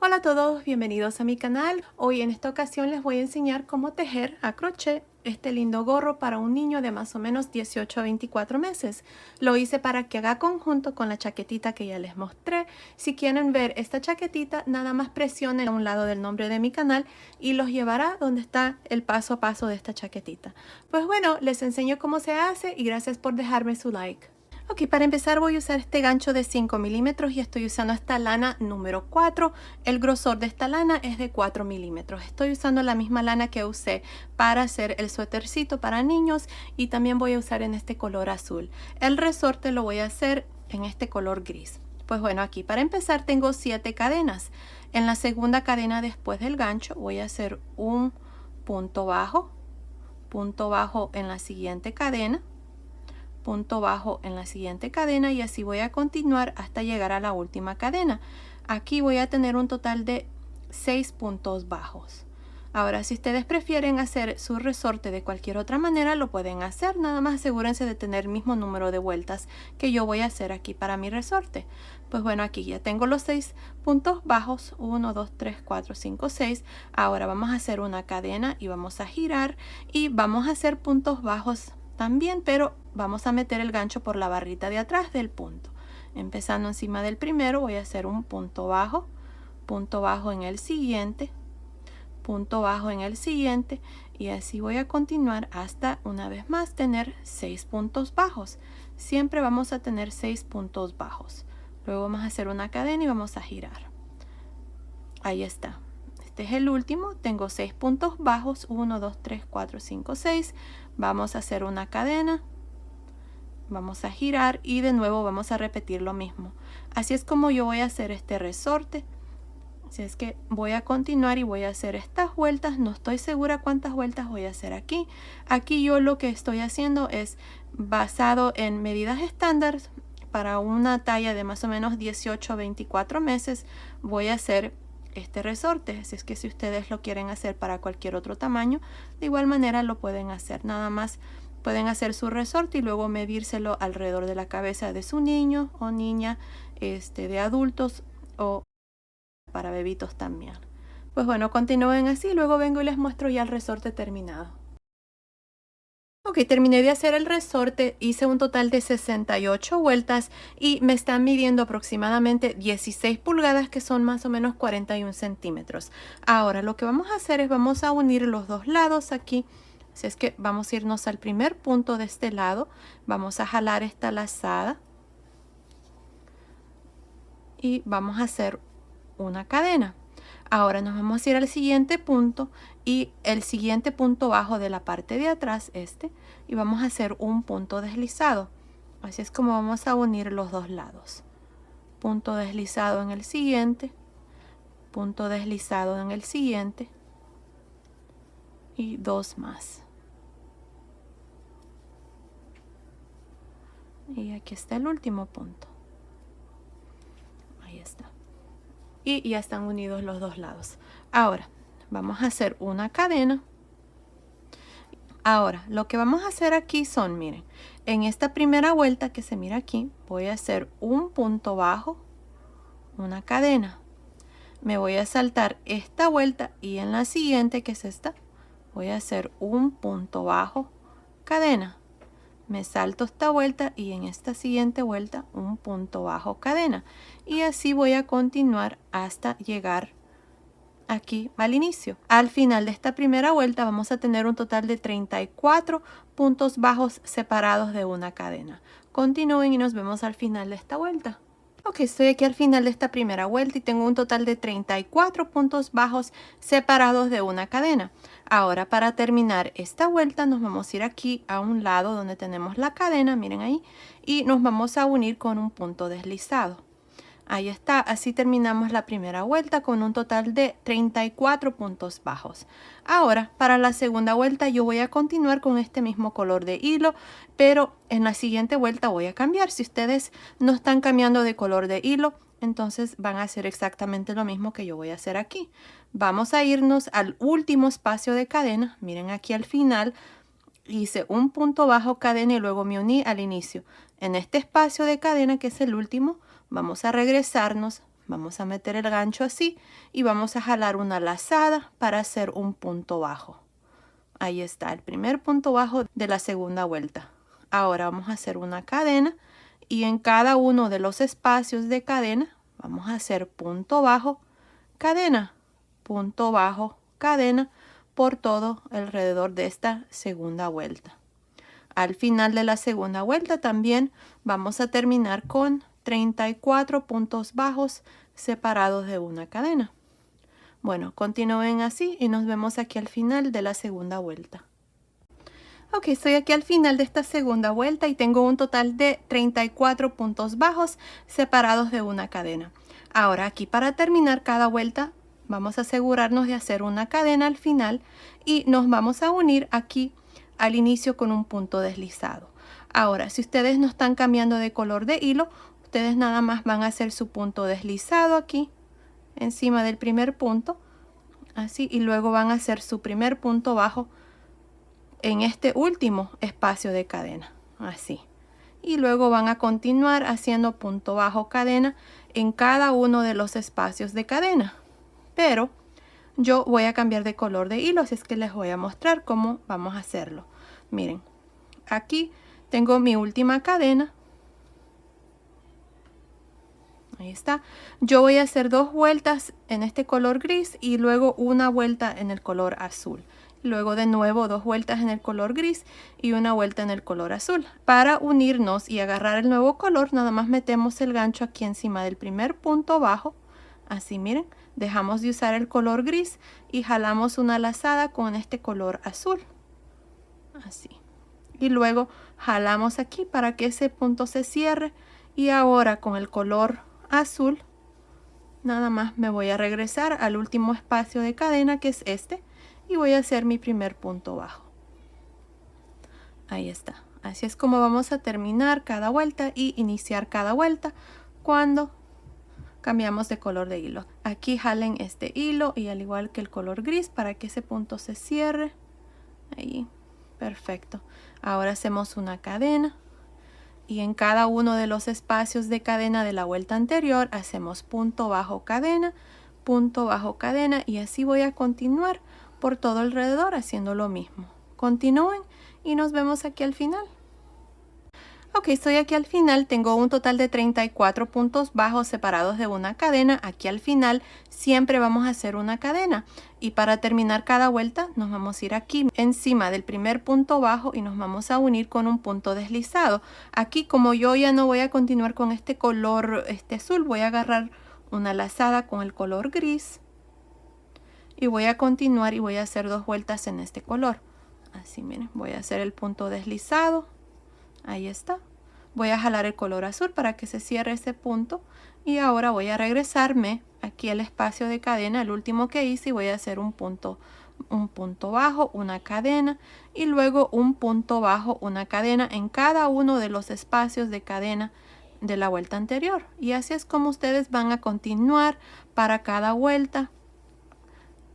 Hola a todos, bienvenidos a mi canal. Hoy en esta ocasión les voy a enseñar cómo tejer a crochet este lindo gorro para un niño de más o menos 18 a 24 meses. Lo hice para que haga conjunto con la chaquetita que ya les mostré. Si quieren ver esta chaquetita, nada más presionen a un lado del nombre de mi canal y los llevará donde está el paso a paso de esta chaquetita. Pues bueno, les enseño cómo se hace y gracias por dejarme su like. Ok, para empezar voy a usar este gancho de 5 milímetros y estoy usando esta lana número 4. El grosor de esta lana es de 4 milímetros. Estoy usando la misma lana que usé para hacer el suétercito para niños y también voy a usar en este color azul. El resorte lo voy a hacer en este color gris. Pues bueno, aquí para empezar tengo 7 cadenas. En la segunda cadena después del gancho voy a hacer un punto bajo en la siguiente cadena, punto bajo en la siguiente cadena y así voy a continuar hasta llegar a la última cadena. Aquí voy a tener un total de 6 puntos bajos. Ahora, si ustedes prefieren hacer su resorte de cualquier otra manera, lo pueden hacer. Nada más asegúrense de tener el mismo número de vueltas que yo voy a hacer aquí para mi resorte. Pues bueno, aquí ya tengo los 6 puntos bajos. 1, 2, 3, 4, 5, 6. Ahora vamos a hacer una cadena y vamos a girar y vamos a hacer puntos bajos también, pero vamos a meter el gancho por la barrita de atrás del punto. Empezando encima del primero voy a hacer un punto bajo en el siguiente, punto bajo en el siguiente y así voy a continuar hasta una vez más tener 6 puntos bajos. Siempre vamos a tener 6 puntos bajos. Luego vamos a hacer una cadena y vamos a girar. Ahí está. Este es el último, tengo 6 puntos bajos, 1, 2, 3, 4, 5, 6. Vamos a hacer una cadena, vamos a girar y de nuevo vamos a repetir lo mismo. Así es como yo voy a hacer este resorte. Así es que voy a continuar y voy a hacer estas vueltas. No estoy segura cuántas vueltas voy a hacer aquí. Aquí yo lo que estoy haciendo es basado en medidas estándar para una talla de más o menos 18 a 24 meses. Voy a hacer este resorte, así es que si ustedes lo quieren hacer para cualquier otro tamaño, de igual manera lo pueden hacer. Nada más pueden hacer su resorte y luego medírselo alrededor de la cabeza de su niño o niña, de adultos o para bebitos también. Pues bueno, continúen así, luego vengo y les muestro ya el resorte terminado. Ok, terminé de hacer el resorte, hice un total de 68 vueltas y me están midiendo aproximadamente 16 pulgadas, que son más o menos 41 centímetros. Ahora lo que vamos a hacer es vamos a unir los dos lados aquí. Así es que vamos a irnos al primer punto de este lado, vamos a jalar esta lazada y vamos a hacer una cadena. Ahora nos vamos a ir al siguiente punto y el siguiente punto bajo de la parte de atrás, y vamos a hacer un punto deslizado. Así es como vamos a unir los dos lados. Punto deslizado en el siguiente, punto deslizado en el siguiente y dos más. Y aquí está el último punto. Ahí está. Y ya están unidos los dos lados. Ahora vamos a hacer una cadena. Ahora lo que vamos a hacer aquí son, miren, en esta primera vuelta que se mira aquí, voy a hacer un punto bajo, una cadena. Me voy a saltar esta vuelta y en la siguiente, que es esta, voy a hacer un punto bajo, cadena. Me salto esta vuelta y en esta siguiente vuelta un punto bajo, cadena. Y así voy a continuar hasta llegar aquí al inicio. Al final de esta primera vuelta vamos a tener un total de 34 puntos bajos separados de una cadena. Continúen y nos vemos al final de esta vuelta. Ok, estoy aquí al final de esta primera vuelta y tengo un total de 34 puntos bajos separados de una cadena. Ahora, para terminar esta vuelta nos vamos a ir aquí a un lado donde tenemos la cadena, miren ahí, y nos vamos a unir con un punto deslizado. Ahí está, así terminamos la primera vuelta con un total de 34 puntos bajos. Ahora, para la segunda vuelta yo voy a continuar con este mismo color de hilo, pero en la siguiente vuelta voy a cambiar. Si ustedes no están cambiando de color de hilo, entonces van a hacer exactamente lo mismo que yo voy a hacer aquí. Vamos a irnos al último espacio de cadena. Miren aquí al final, hice un punto bajo, cadena y luego me uní al inicio. En este espacio de cadena, que es el último, vamos a regresarnos, Vamos a meter el gancho así y vamos a jalar una lazada para hacer un punto bajo. Ahí está, el primer punto bajo de la segunda vuelta. Ahora vamos a hacer una cadena y en cada uno de los espacios de cadena vamos a hacer punto bajo, cadena, punto bajo, cadena por todo alrededor de esta segunda vuelta. Al final de la segunda vuelta también vamos a terminar con 34 puntos bajos separados de una cadena. Bueno, continúen así y nos vemos aquí al final de la segunda vuelta. Ok, estoy aquí al final de esta segunda vuelta y tengo un total de 34 puntos bajos separados de una cadena. Ahora aquí para terminar cada vuelta vamos a asegurarnos de hacer una cadena al final y nos vamos a unir aquí al inicio con un punto deslizado. Ahora, si ustedes no están cambiando de color de hilo, ustedes nada más van a hacer su punto deslizado aquí encima del primer punto, así, y luego van a hacer su primer punto bajo en este último espacio de cadena, así. Y luego van a continuar haciendo punto bajo, cadena en cada uno de los espacios de cadena. Pero yo voy a cambiar de color de hilo, así es que les voy a mostrar cómo vamos a hacerlo. Miren, aquí tengo mi última cadena. Ahí está. Yo voy a hacer 2 vueltas en este color gris y luego una vuelta en el color azul. Luego de nuevo 2 vueltas en el color gris y una vuelta en el color azul. Para unirnos y agarrar el nuevo color, nada más metemos el gancho aquí encima del primer punto bajo. Así, miren. Dejamos de usar el color gris y jalamos una lazada con este color azul. Así. Y luego jalamos aquí para que ese punto se cierre. Y ahora con el color azul, nada más me voy a regresar al último espacio de cadena, que es este, y voy a hacer mi primer punto bajo. Ahí está. Así es como vamos a terminar cada vuelta y iniciar cada vuelta cuando cambiamos de color de hilo. Aquí jalen este hilo y al igual que el color gris para que ese punto se cierre. Ahí, perfecto. Ahora hacemos una cadena. Y en cada uno de los espacios de cadena de la vuelta anterior hacemos punto bajo, cadena, punto bajo, cadena, y así voy a continuar por todo alrededor haciendo lo mismo. Continúen y nos vemos aquí al final. Ok, estoy aquí al final, tengo un total de 34 puntos bajos separados de una cadena. Aquí al final siempre vamos a hacer una cadena. Y para terminar cada vuelta nos vamos a ir aquí encima del primer punto bajo y nos vamos a unir con un punto deslizado. Aquí, como yo ya no voy a continuar con este color azul, voy a agarrar una lazada con el color gris. Y voy a continuar y voy a hacer 2 vueltas en este color. Así, miren, voy a hacer el punto deslizado. Ahí está. Voy a jalar el color azul para que se cierre ese punto. Y ahora voy a regresarme aquí al espacio de cadena, el último que hice, y voy a hacer un punto bajo, una cadena, y luego un punto bajo, una cadena en cada uno de los espacios de cadena de la vuelta anterior. Y así es como ustedes van a continuar para cada vuelta.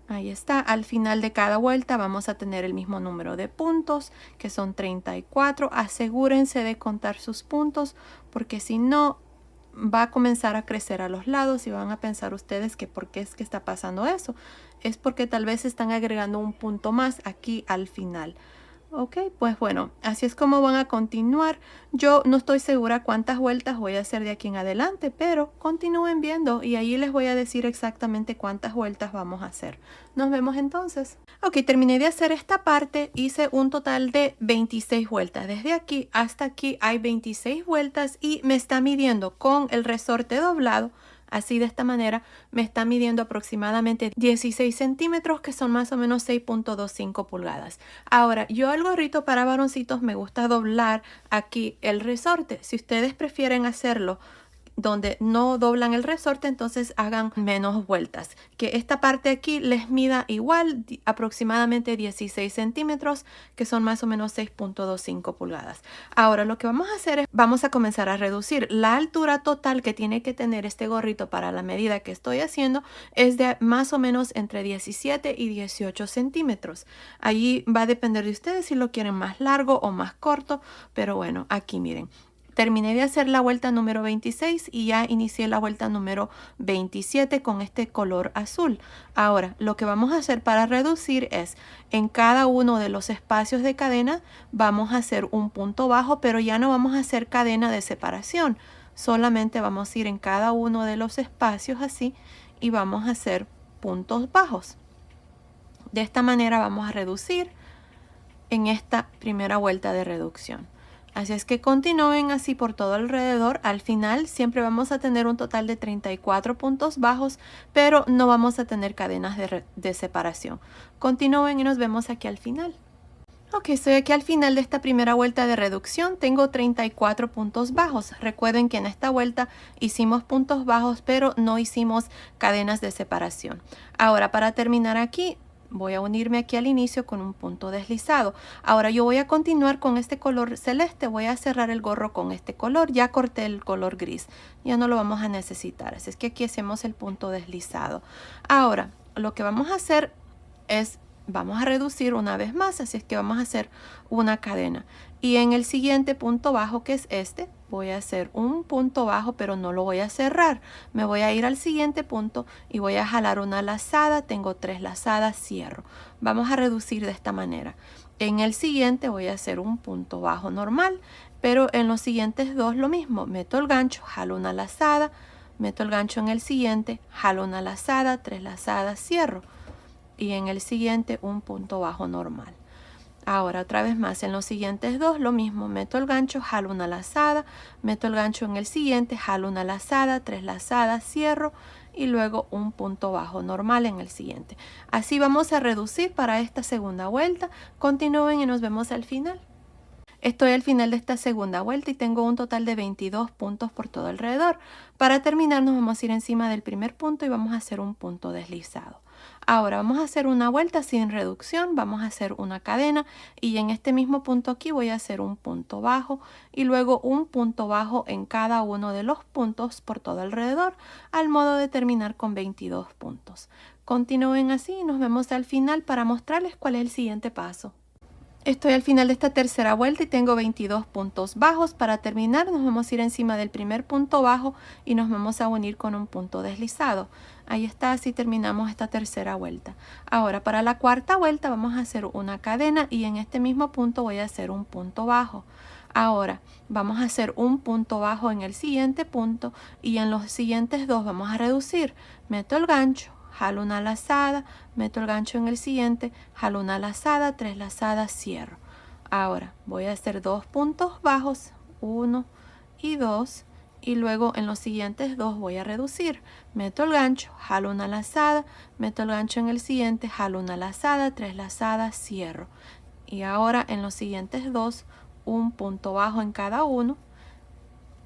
Ahí está, al final de cada vuelta vamos a tener el mismo número de puntos, que son 34. Asegúrense de contar sus puntos, porque si no, va a comenzar a crecer a los lados y van a pensar ustedes que por qué es que está pasando eso. Es porque tal vez están agregando un punto más aquí al final. Ok, pues bueno, así es como van a continuar. Yo no estoy segura cuántas vueltas voy a hacer de aquí en adelante, pero continúen viendo y ahí les voy a decir exactamente cuántas vueltas vamos a hacer. Nos vemos entonces. Ok, terminé de hacer esta parte, hice un total de 26 vueltas. Desde aquí hasta aquí hay 26 vueltas y me está midiendo con el resorte doblado. Así de esta manera me está midiendo aproximadamente 16 centímetros, que son más o menos 6.25 pulgadas. Ahora, yo al gorrito para varoncitos me gusta doblar aquí el resorte. Si ustedes prefieren hacerlo donde no doblan el resorte, entonces hagan menos vueltas. Que esta parte aquí les mida igual, aproximadamente 16 centímetros, que son más o menos 6.25 pulgadas. Ahora lo que vamos a hacer es, vamos a comenzar a reducir. La altura total que tiene que tener este gorrito para la medida que estoy haciendo es de más o menos entre 17 y 18 centímetros. Allí va a depender de ustedes si lo quieren más largo o más corto, pero bueno, aquí miren. Terminé de hacer la vuelta número 26 y ya inicié la vuelta número 27 con este color azul. Ahora, lo que vamos a hacer para reducir es, en cada uno de los espacios de cadena vamos a hacer un punto bajo, pero ya no vamos a hacer cadena de separación. Solamente vamos a ir en cada uno de los espacios así y vamos a hacer puntos bajos. De esta manera vamos a reducir en esta primera vuelta de reducción. Así es que continúen así por todo alrededor. Al final siempre vamos a tener un total de 34 puntos bajos, pero no vamos a tener cadenas de separación. Continúen y nos vemos aquí al final. Ok, estoy aquí al final de esta primera vuelta de reducción. Tengo 34 puntos bajos. Recuerden que en esta vuelta hicimos puntos bajos, pero no hicimos cadenas de separación. Ahora, para terminar aquí, voy a unirme aquí al inicio con un punto deslizado. Ahora yo voy a continuar con este color celeste. Voy a cerrar el gorro con este color. Ya corté el color gris. Ya no lo vamos a necesitar. Así es que aquí hacemos el punto deslizado. Ahora, lo que vamos a hacer es, vamos a reducir una vez más. Así es que vamos a hacer una cadena. Y en el siguiente punto bajo, que es este, voy a hacer un punto bajo, pero no lo voy a cerrar. Me voy a ir al siguiente punto y voy a jalar una lazada. Tengo 3 lazadas, cierro. Vamos a reducir de esta manera. En el siguiente voy a hacer un punto bajo normal, pero en los siguientes dos lo mismo. Meto el gancho, jalo una lazada, meto el gancho en el siguiente, jalo una lazada, 3 lazadas, cierro. Y en el siguiente un punto bajo normal. Ahora otra vez más, en los siguientes dos lo mismo, meto el gancho, jalo una lazada, meto el gancho en el siguiente, jalo una lazada, 3 lazadas, cierro y luego un punto bajo normal en el siguiente. Así vamos a reducir para esta segunda vuelta. Continúen y nos vemos al final. Estoy al final de esta segunda vuelta y tengo un total de 22 puntos por todo alrededor. Para terminar nos vamos a ir encima del primer punto y vamos a hacer un punto deslizado. Ahora vamos a hacer una vuelta sin reducción, vamos a hacer una cadena y en este mismo punto aquí voy a hacer un punto bajo y luego un punto bajo en cada uno de los puntos por todo alrededor, al modo de terminar con 22 puntos. Continúen así y nos vemos al final para mostrarles cuál es el siguiente paso. Estoy al final de esta tercera vuelta y tengo 22 puntos bajos. Para terminar nos vamos a ir encima del primer punto bajo y nos vamos a unir con un punto deslizado. Ahí está, así terminamos esta tercera vuelta. Ahora para la cuarta vuelta vamos a hacer una cadena y en este mismo punto voy a hacer un punto bajo. Ahora vamos a hacer un punto bajo en el siguiente punto y en los siguientes dos vamos a reducir. Meto el gancho, jalo una lazada, meto el gancho en el siguiente, jalo una lazada, 3 lazadas, cierro. Ahora voy a hacer 2 puntos bajos, 1 y 2, y luego en los siguientes dos voy a reducir. Meto el gancho, jalo una lazada, meto el gancho en el siguiente, jalo una lazada, 3 lazadas, cierro. Y ahora en los siguientes dos, un punto bajo en cada uno.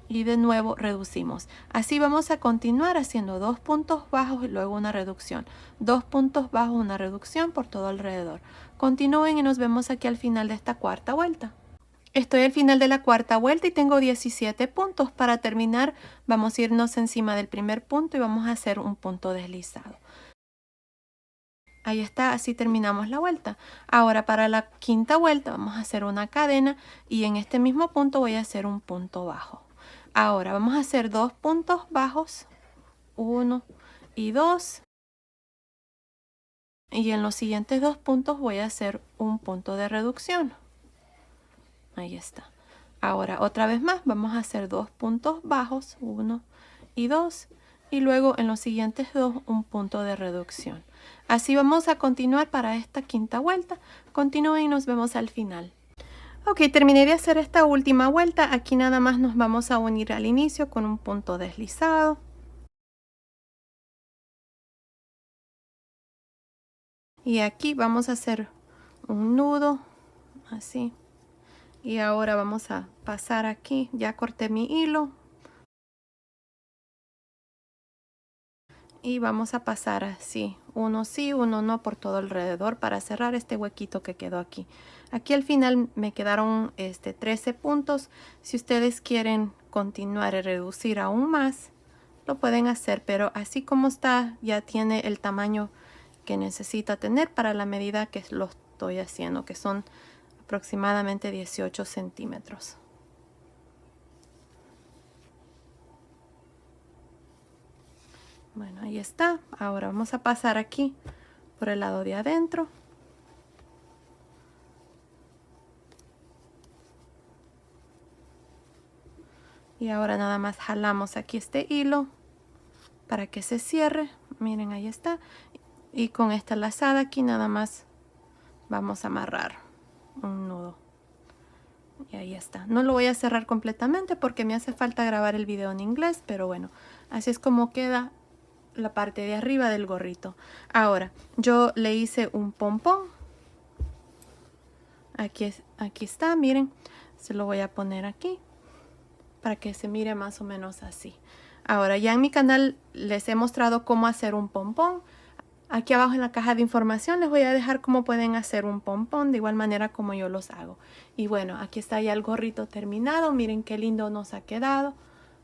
Y de nuevo reducimos. Así vamos a continuar haciendo 2 puntos bajos y luego una reducción. 2 puntos bajos, una reducción por todo alrededor. Continúen y nos vemos aquí al final de esta cuarta vuelta. Estoy al final de la cuarta vuelta y tengo 17 puntos. Para terminar vamos a irnos encima del primer punto y vamos a hacer un punto deslizado. Ahí está, así terminamos la vuelta. Ahora para la quinta vuelta vamos a hacer una cadena y en este mismo punto voy a hacer un punto bajo. Ahora vamos a hacer 2 puntos bajos, 1 y 2. Y en los siguientes 2 puntos voy a hacer un punto de reducción. Ahí está. Ahora otra vez más vamos a hacer 2 puntos bajos, 1 y 2. Y luego en los siguientes dos un punto de reducción. Así vamos a continuar para esta quinta vuelta. Continúen y nos vemos al final. Ok, terminé de hacer esta última vuelta. Aquí nada más nos vamos a unir al inicio con un punto deslizado. Y aquí vamos a hacer un nudo, así. Y ahora vamos a pasar aquí. Ya corté mi hilo. Y vamos a pasar así, uno sí, uno no, por todo alrededor para cerrar este huequito que quedó aquí. Aquí al final me quedaron 13 puntos. Si ustedes quieren continuar y reducir aún más, lo pueden hacer, pero así como está, ya tiene el tamaño que necesita tener para la medida que lo estoy haciendo, que son aproximadamente 18 centímetros. Bueno, ahí está. Ahora vamos a pasar aquí por el lado de adentro. Y ahora nada más jalamos aquí este hilo para que se cierre. Miren, ahí está. Y con esta lazada aquí nada más vamos a amarrar un nudo. Y ahí está. No lo voy a cerrar completamente porque me hace falta grabar el video en inglés, pero bueno, así es como queda la parte de arriba del gorrito. Ahora, yo le hice un pompón. Aquí está, miren. Se lo voy a poner aquí para que se mire más o menos así. Ahora, ya en mi canal les he mostrado cómo hacer un pompón. Aquí abajo en la caja de información les voy a dejar cómo pueden hacer un pompón de igual manera como yo los hago. Y bueno, aquí está ya el gorrito terminado. Miren qué lindo nos ha quedado.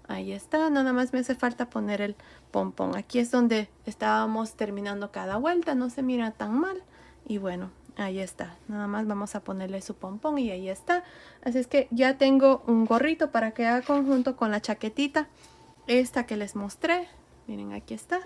Ahí está, nada más me hace falta poner el pompón. Aquí es donde estábamos terminando cada vuelta, no se mira tan mal. Y bueno, ahí está, nada más vamos a ponerle su pompón y ahí está. Así es que ya tengo un gorrito para que haga conjunto con la chaquetita esta que les mostré. Miren, aquí está.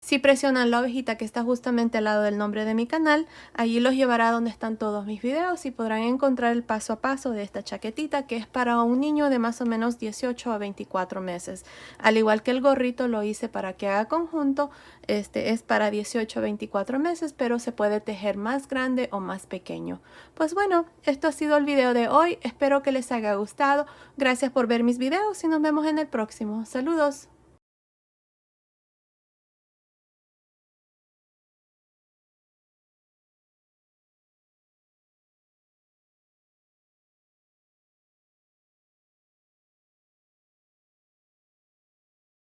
Si presionan la ovejita que está justamente al lado del nombre de mi canal, allí los llevará donde están todos mis videos y podrán encontrar el paso a paso de esta chaquetita que es para un niño de más o menos 18 a 24 meses. Al igual que el gorrito lo hice para que haga conjunto, este es para 18 a 24 meses, pero se puede tejer más grande o más pequeño. Pues bueno, esto ha sido el video de hoy, espero que les haya gustado. Gracias por ver mis videos y nos vemos en el próximo. Saludos.